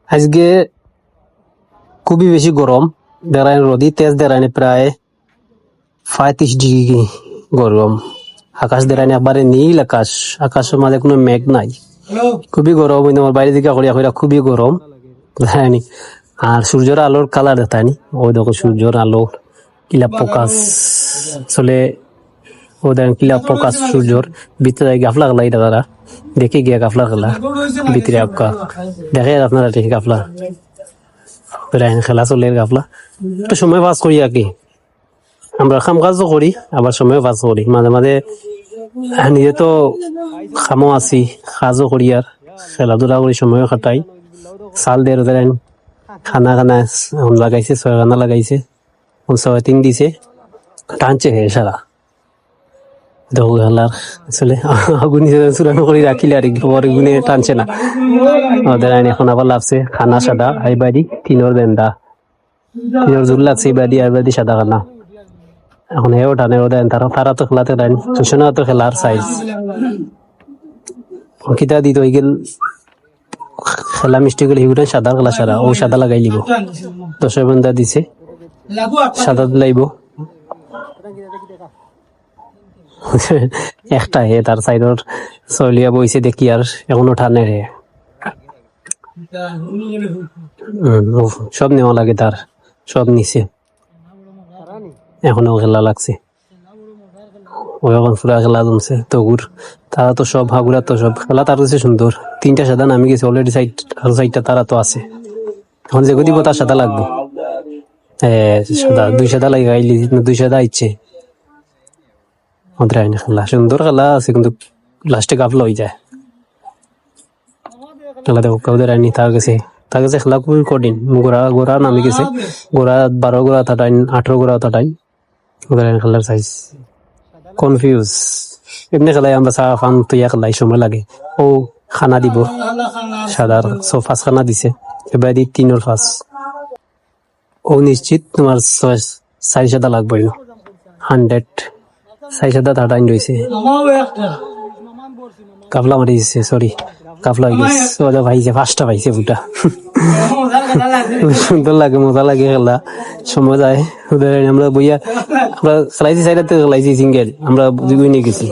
আজকে খুবই বেশি গরম, দেড়াইন রোদি তেজ দেড়াইনে প্রায় 35 ডিগ্রি গরম। আকাশ দেড়াইনে একবারে নীল আকাশ, আকাশের মাঝে কোনো মেঘ নাই, খুবই গরম। আমার বাইরে দিকে করিয়া খুবই গরম দেখায়নি। আর সূর্যের আলোর কালার দেখায়নি, ওই দেখো সূর্যের আলো কিলা প্রকাশ চলে, ও দেখেন কিলা প্রকাশ সূর্যর ভিতরে গাফলা গেলা, এটা তারা দেখে গিয়া গাফলা গেলা ভিতরে আপকা দেখে আপনারা দেখে গাফলা খেলা চলে গাফলা। একটু সময় পাস করি আর কি, আমরা কাম কাজও করি আবার সময় পাস করি মাঝে মাঝে। নিজে তো খামো আছি, কাজও করি আর খেলাধুলা করি, সময় কাটাই। চাল দিয়ে দেন খানা খানা লাগাইছে, 6 খানা লাগাইছে, 6 দিছে, টানছে হে সারা দেখো খেলার আসলে আগুন চূড়ানো করে রাখিলে আর খবর গুনে টানছে না ওদের। আইন এখন আবার লাগছে খানা সাদা, এই বাড়ি 3 বেন্দা, 3 জুল লাগছে এই বাড়ি, আর বাড়ি সাদা খানা। এখন এও টানে ওদের, তারা তো খেলাতে টাইম সুশনা তো খেলার সাইজ কিতা দিত ওই গেল খেলা মিষ্টি গেলে হিগুলো সাদা খেলা সারা, ও সাদা লাগাই লিব 10 বেন্দা দিছে, সাদা লাইব একটা হে তার সাইডর চলিয়া বইছে দেখি আর এখনো টানে রে। সব নেওয়া লাগে তার, সব নিছে, এখনো খেলা লাগছে। ওই এখন পুরা খেলা জমছে তগুর, তারা তো সব হাগুরা তো সব খেলা তার কাছে সুন্দর। 3টা সাদা নামি গেছে অলরেডি, সাইড আর সাইডটা তারা তো আছে। এখন যে দিব তার সাদা লাগবে, সাদা 2 সাদা লাগাইলি, 2 সাদা ইচ্ছে ওদের আইনে খেলা সুন্দর খেলা আছে, কিন্তু লাস্টে গাফলা হয়ে যায় খেলা। দেখো ওদের আইনি তার কাছে খেলা খুবই কঠিন। গোড়া নামে গেছে, গোড়া 12 গোড়া তাটাইন, 18 গোড়া তাটাইন। ওদের আইন খেলার সাইজ কনফিউজ। এমনি খেলায় আমরা চা ফান তৈয়া খেলাই সময় লাগে। ও খানা দিব সাদার 5 খানা দিছে, এবার 3 5, ও নিশ্চিত তোমার 4 সাদা লাগবে 100, 4 সাদা তাটাইন রয়েছে। কাফলা মারি দিচ্ছে, সরি কাফলা হয়ে গেছে, ওটা ভাইছে 5টা পাইছে ফুটা। সুন্দর লাগে, মজা লাগে খেলা, সময় যায় ওদের। আমরা বইয়া আমরা খেলাইছি, সাইডাতে খেলাইছি সিঙ্গেল, আমরা নিয়ে গেছি।